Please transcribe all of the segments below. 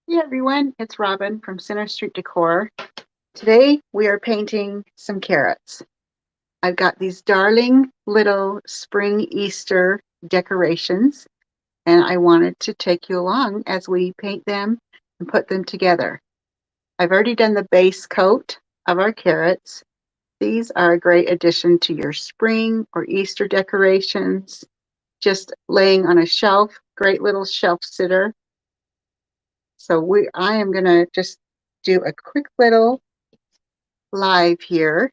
Hey everyone, it's Robin from Center Street Decor. Today we are painting some carrots. I've got these darling little spring Easter decorations, and I wanted to take you along as we paint them and put them together. I've already done the base coat of our carrots. These are a great addition to your spring or Easter decorations. Just laying on a shelf, great little shelf sitter. So I am going to just do a quick little live here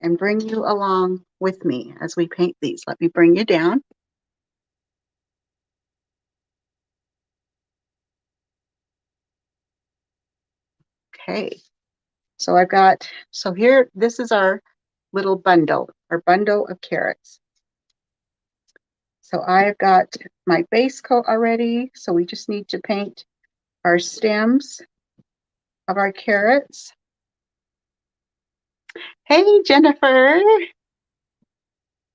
and bring you along with me as we paint these. Let me bring you down. Okay, so here, this is our little bundle, our bundle of carrots. So I've got my base coat already, so we just need to paint our stems of our carrots. Hey, Jennifer.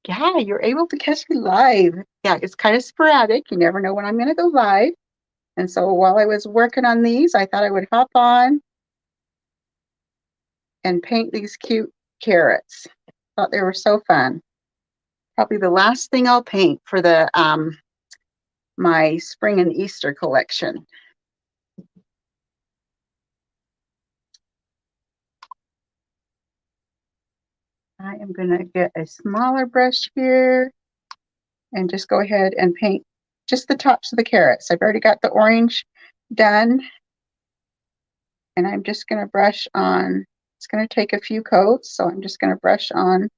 Yeah, you're able to catch me live. Yeah, it's kind of sporadic. You never know when I'm going to go live. And so while I was working on these, I thought I would hop on and paint these cute carrots. Thought they were so fun. Probably the last thing I'll paint for the my spring and Easter collection. I am going to get a smaller brush here and just go ahead and paint just the tops of the carrots. I've already got the orange done, and I'm just going to brush on. It's going to take a few coats, so I'm just going to brush on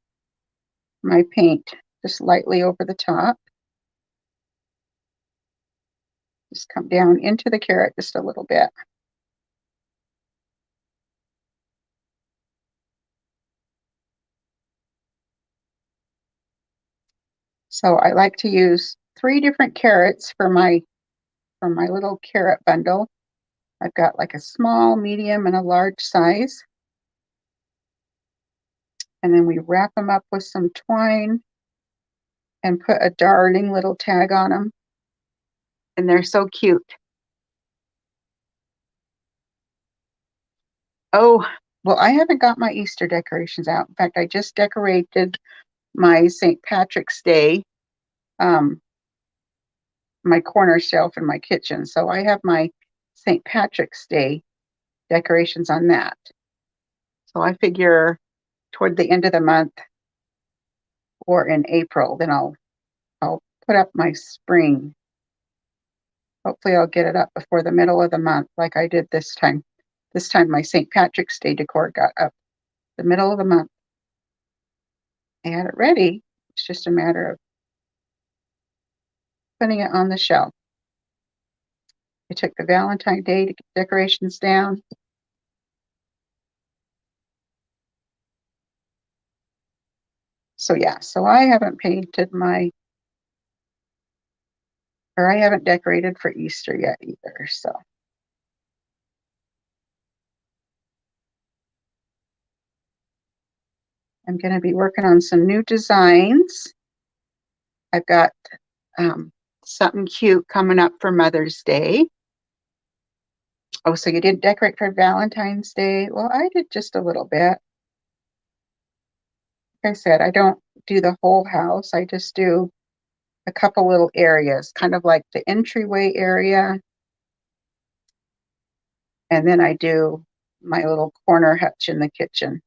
my paint just lightly over the top. Just come down into the carrot just a little bit. So I like to use 3 different carrots for my little carrot bundle. I've got like a small, medium, and a large size. And then we wrap them up with some twine and put a darling little tag on them. And they're so cute. Oh, well, I haven't got my Easter decorations out. In fact, I just decorated my St. Patrick's Day, my corner shelf in my kitchen. So I have my St. Patrick's Day decorations on that. So I figure toward the end of the month or in April, then I'll put up my spring. Hopefully I'll get it up before the middle of the month like I did this time. This time my St. Patrick's Day decor got up the middle of the month. I had it ready. It's just a matter of putting it on the shelf. I took the Valentine's Day to get decorations down. So yeah, so I haven't painted I haven't decorated for Easter yet either, so. I'm going to be working on some new designs. I've got something cute coming up for Mother's Day. Oh, so you didn't decorate for Valentine's Day? Well, I did just a little bit. Like I said, I don't do the whole house. I just do a couple little areas, kind of like the entryway area. And then I do my little corner hutch in the kitchen.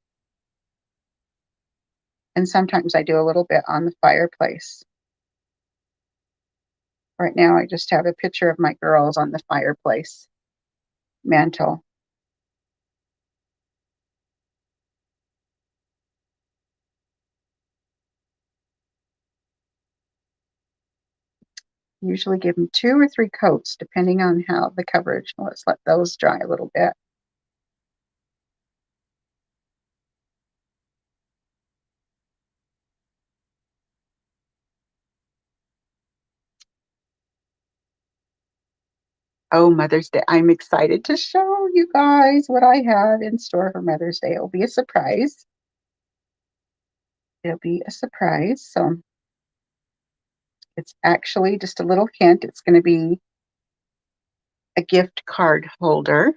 And sometimes I do a little bit on the fireplace. Right now, I just have a picture of my girls on the fireplace mantle. Usually give them 2 or 3 coats, depending on how the coverage. Let's let those dry a little bit. Oh, Mother's Day. I'm excited to show you guys what I have in store for Mother's Day. It'll be a surprise. It'll be a surprise. So it's actually just a little hint. It's going to be a gift card holder.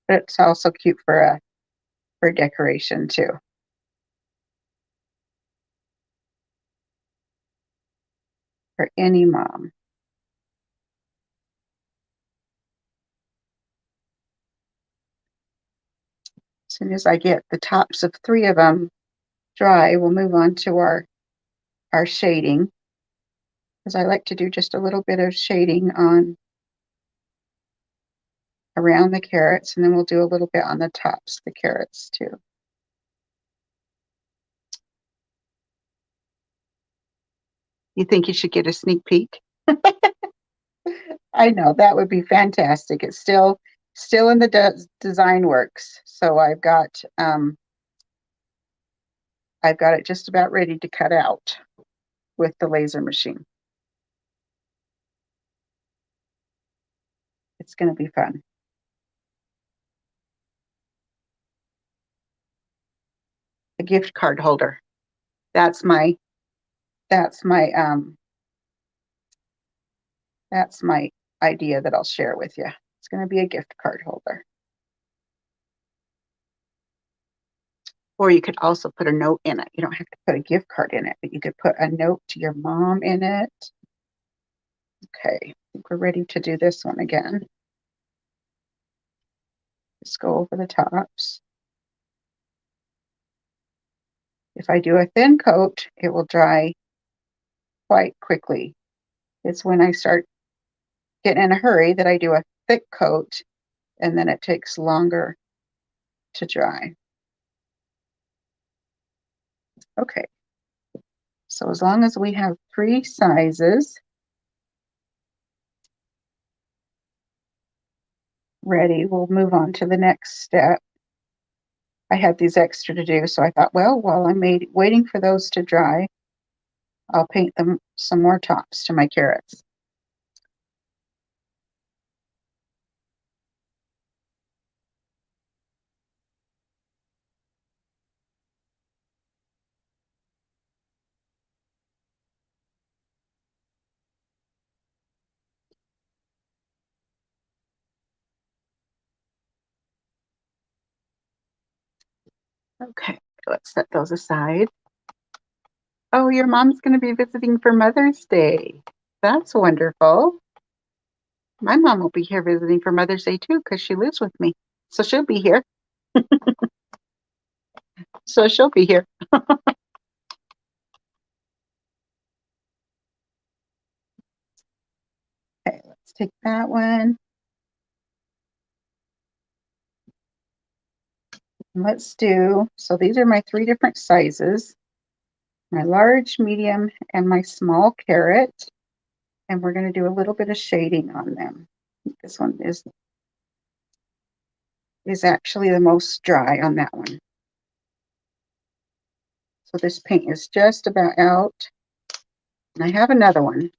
But it's also cute for decoration too. For any mom. As soon as I get the tops of 3 of them dry, we'll move on to our shading, because I like to do just a little bit of shading on around the carrots, and then we'll do a little bit on the tops of the carrots too. You think you should get a sneak peek? I know, that would be fantastic. It's still in the design works. So I've got it just about ready to cut out with the laser machine. It's going to be fun. A gift card holder. That's my idea that I'll share with you. It's going to be a gift card holder. Or you could also put a note in it. You don't have to put a gift card in it, but you could put a note to your mom in it. Okay, I think we're ready to do this one again. Just go over the tops. If I do a thin coat, it will dry quite quickly. It's when I start getting in a hurry that I do a thick coat, and then it takes longer to dry. Okay, so as long as we have 3 sizes ready, we'll move on to the next step. I had these extra to do, so I thought, well, while I'm waiting for those to dry, I'll paint them some more tops to my carrots. Okay, let's set those aside. Oh, your mom's going to be visiting for Mother's Day. That's wonderful. My mom will be here visiting for Mother's Day too, because she lives with me. So she'll be here. So she'll be here. Okay, let's take that one. Let's do, so these are my 3 different sizes, my large, medium, and my small carrot. And we're going to do a little bit of shading on them. This one is actually the most dry on that one. So this paint is just about out. And I have another one.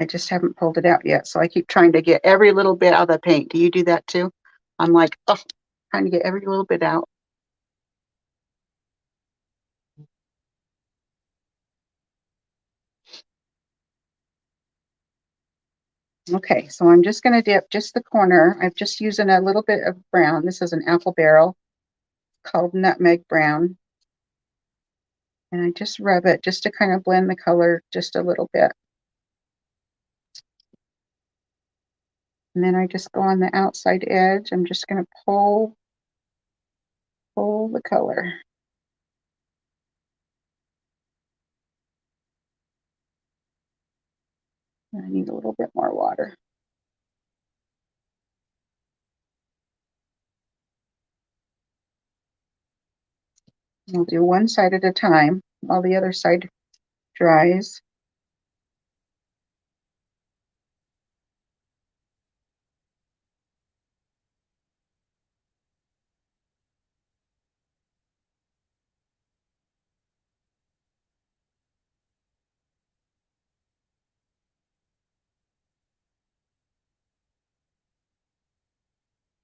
I just haven't pulled it out yet. So I keep trying to get every little bit out of the paint. Do you do that too? I'm like, oh, trying to get every little bit out. Okay, so I'm just going to dip just the corner. I'm just using a little bit of brown. This is an apple barrel called nutmeg brown. And I just rub it just to kind of blend the color just a little bit. And then I just go on the outside edge. I'm just going to pull the color. I need a little bit more water. We'll do one side at a time while the other side dries.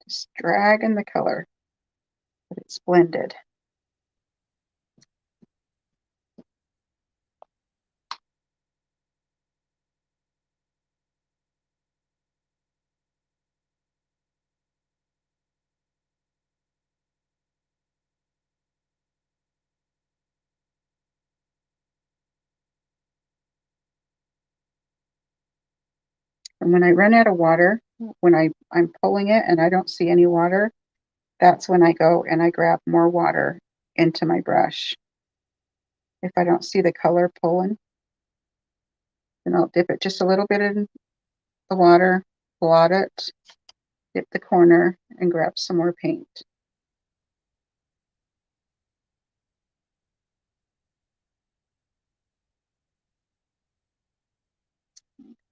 Just dragging the color, but it's blended. And when I run out of water, when I'm pulling it and I don't see any water, that's when I go and I grab more water into my brush. If I don't see the color pulling, then I'll dip it just a little bit in the water, blot it, dip the corner, and grab some more paint.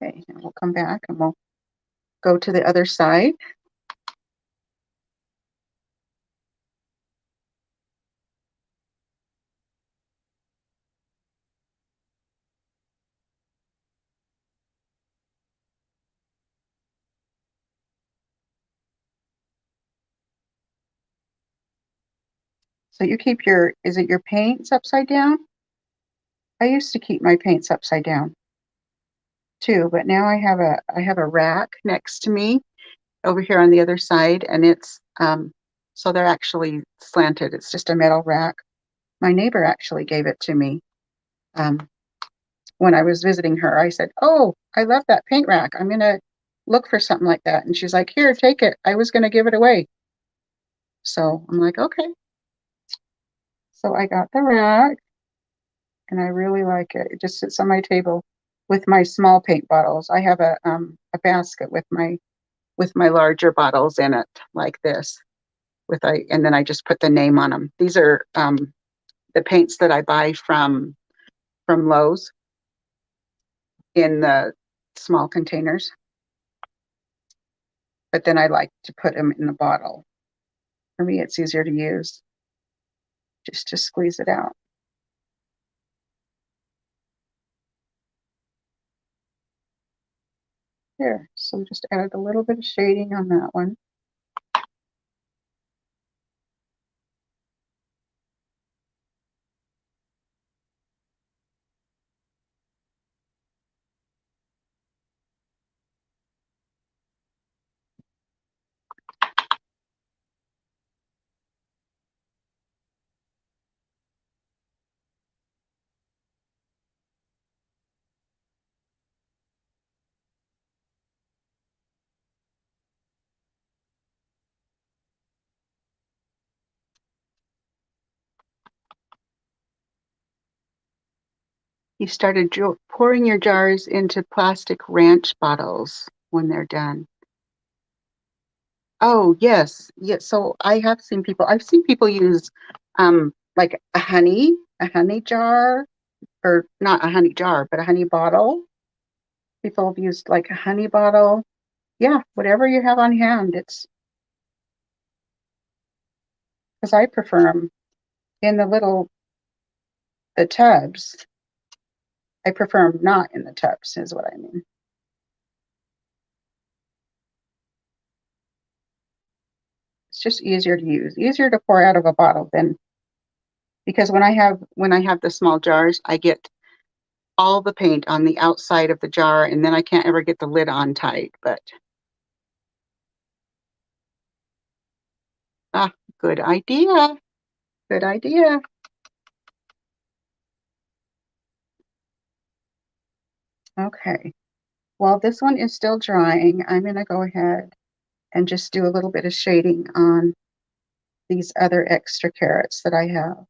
Okay, and we'll come back and we'll go to the other side. So you keep your, is it your paints upside down? I used to keep my paints upside down too, but now I have a rack next to me over here on the other side, and it's so they're actually slanted. It's just a metal rack. My neighbor actually gave it to me when I was visiting her. I said, "Oh, I love that paint rack. I'm gonna look for something like that." And she's like, "Here, take it. I was gonna give it away." So I'm like, "Okay." So I got the rack, and I really like it. It just sits on my table with my small paint bottles. I have a basket with my larger bottles in it, like this. And then I just put the name on them. These are the paints that I buy from Lowe's in the small containers. But then I like to put them in the bottle. For me, it's easier to use just to squeeze it out. There, so just added a little bit of shading on that one. You started pouring your jars into plastic ranch bottles when they're done. Oh, yes. Yes. So I've seen people use like a honey jar, or not a honey jar, but a honey bottle. People have used like a honey bottle. Yeah, whatever you have on hand. It's because I prefer them in the tubs. I prefer them not in the tubs, is what I mean. It's just easier to use, easier to pour out of a bottle than, because when I have the small jars, I get all the paint on the outside of the jar, and then I can't ever get the lid on tight. But good idea. Good idea. Okay. While this one is still drying, I'm going to go ahead and just do a little bit of shading on these other extra carrots that I have.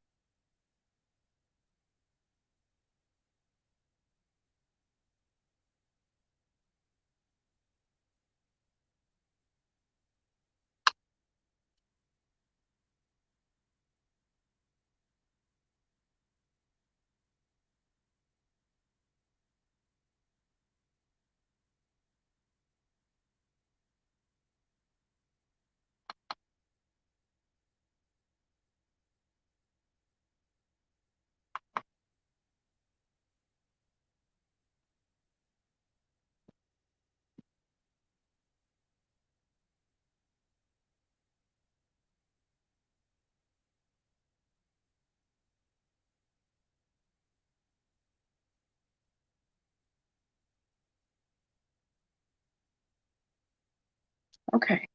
Okay,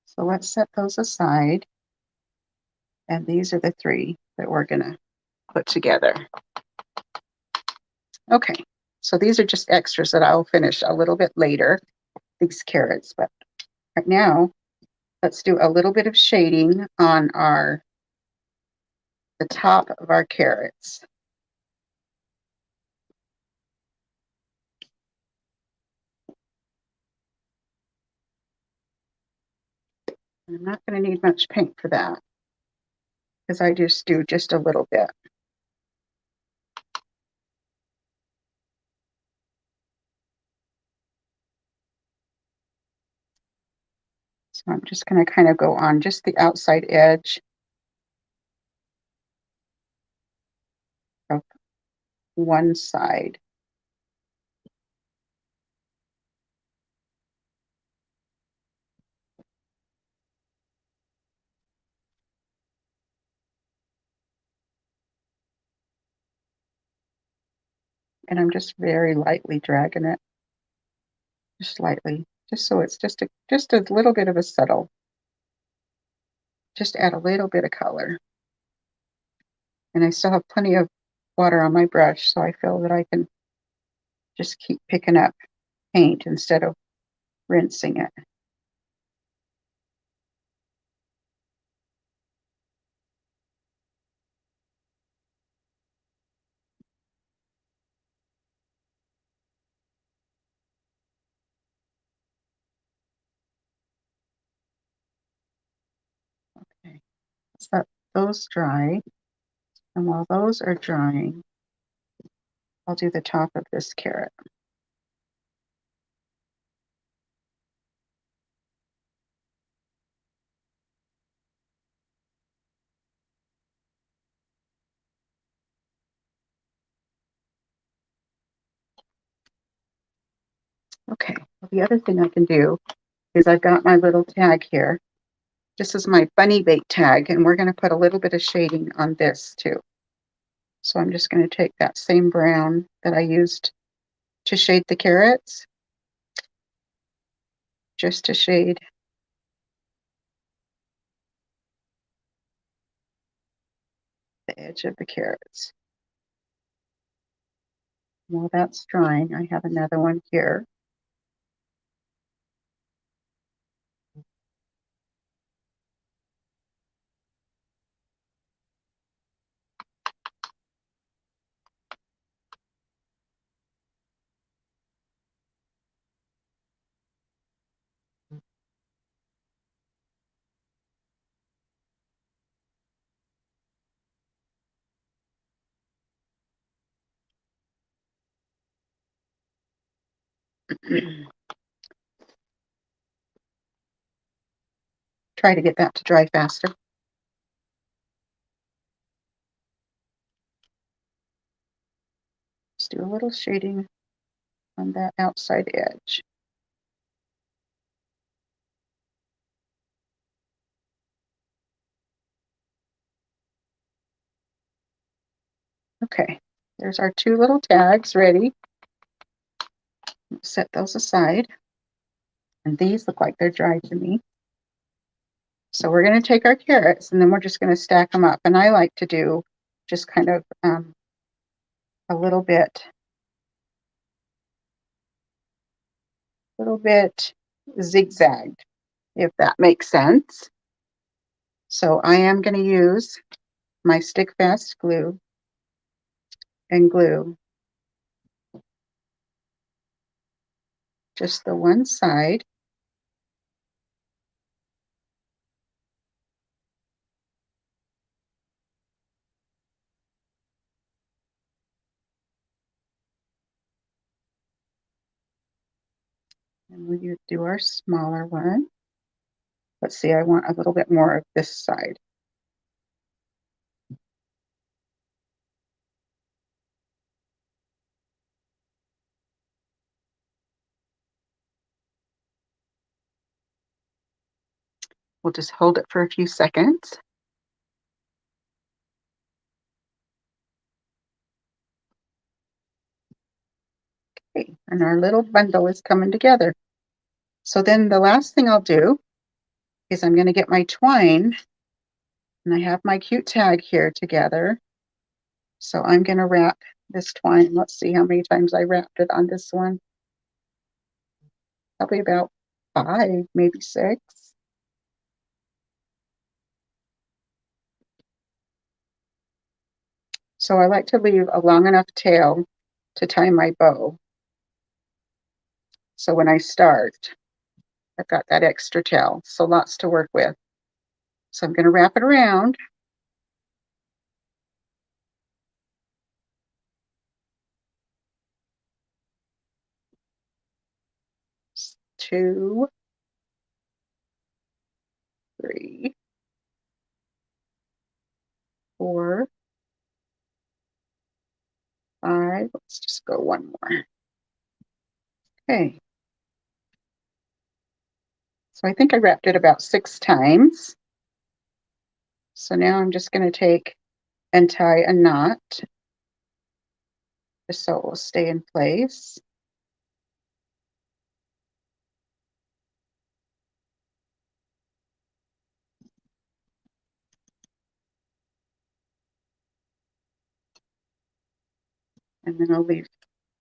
so let's set those aside. And these are the three that we're gonna put together. Okay, so these are just extras that I'll finish a little bit later, these carrots, but right now, let's do a little bit of shading on the top of our carrots. And I'm not going to need much paint for that because I just do just a little bit. So I'm just going to kind of go on just the outside edge of one side. And I'm just very lightly dragging it, just lightly, just so it's just a little bit of a subtle, just add a little bit of color. And I still have plenty of water on my brush, so I feel that I can just keep picking up paint instead of rinsing it. Okay, let's let those dry. And while those are drying, I'll do the top of this carrot. Okay, well, the other thing I can do is I've got my little tag here. This is my bunny bait tag, and we're going to put a little bit of shading on this too. So I'm just going to take that same brown that I used to shade the carrots, just to shade the edge of the carrots. While that's drying, I have another one here. Try to get that to dry faster. Just do a little shading on that outside edge. Okay, there's our two little tags ready. Set those aside. And these look like they're dry to me. So we're going to take our carrots and then we're just going to stack them up. And I like to do just kind of a little bit zigzagged, if that makes sense. So I am going to use my stick fast glue and glue just the one side. And we'll do our smaller one. Let's see, I want a little bit more of this side. We'll just hold it for a few seconds. Okay, and our little bundle is coming together. So then the last thing I'll do is I'm going to get my twine, and I have my cute tag here together. So I'm going to wrap this twine. Let's see how many times I wrapped it on this one. Probably about 5, maybe 6. So I like to leave a long enough tail to tie my bow. So when I start, I've got that extra tail, so lots to work with. So I'm going to wrap it around. Two, 3, 4, 5. Let's just go one more. Okay. So I think I wrapped it about 6 times. So now I'm just going to take and tie a knot just so it will stay in place. And then I'll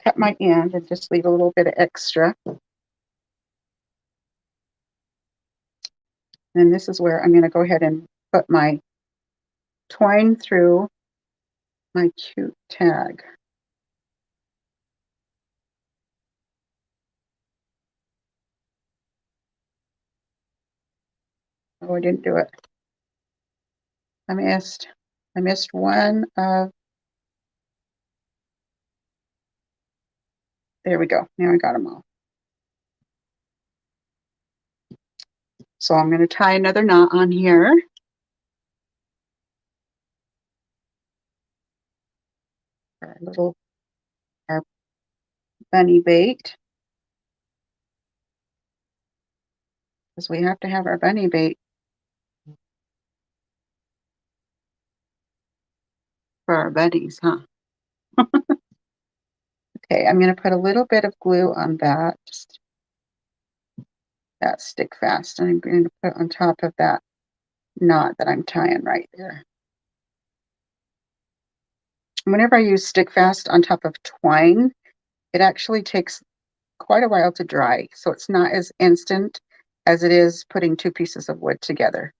cut my end and just leave a little bit of extra. And this is where I'm going to go ahead and put my twine through my cute tag. Oh, I didn't do it. I missed one of, there we go. Now I got them all. So I'm going to tie another knot on here. Our bunny bait. Because we have to have our bunny bait for our bunnies, huh? Okay, I'm going to put a little bit of glue on that, just that stick fast, and I'm going to put on top of that knot that I'm tying right there. Whenever I use stick fast on top of twine, it actually takes quite a while to dry, so it's not as instant as it is putting 2 pieces of wood together.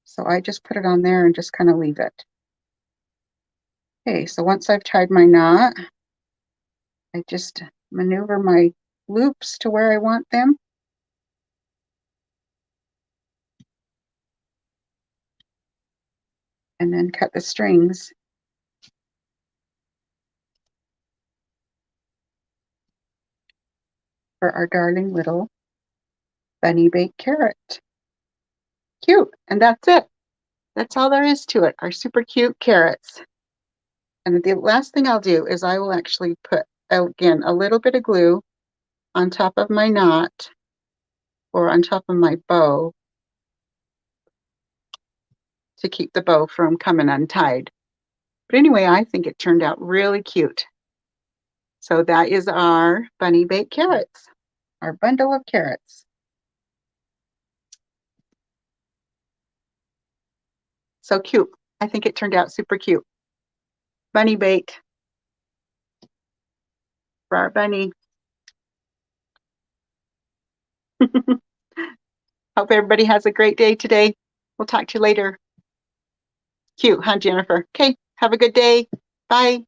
So I just put it on there and just kind of leave it. Okay, so once I've tied my knot, I just maneuver my loops to where I want them. And then cut the strings. For our darling little bunny baked carrot. Cute, and that's it. That's all there is to it, our super cute carrots. And the last thing I'll do is I will actually put, again, a little bit of glue on top of my knot or on top of my bow to keep the bow from coming untied. But anyway, I think it turned out really cute. So that is our bunny baked carrots, our bundle of carrots. So cute. I think it turned out super cute. Bunny bait for our bunny. Hope everybody has a great day today. We'll talk to you later. Cute, huh, Jennifer? Okay, have a good day. Bye.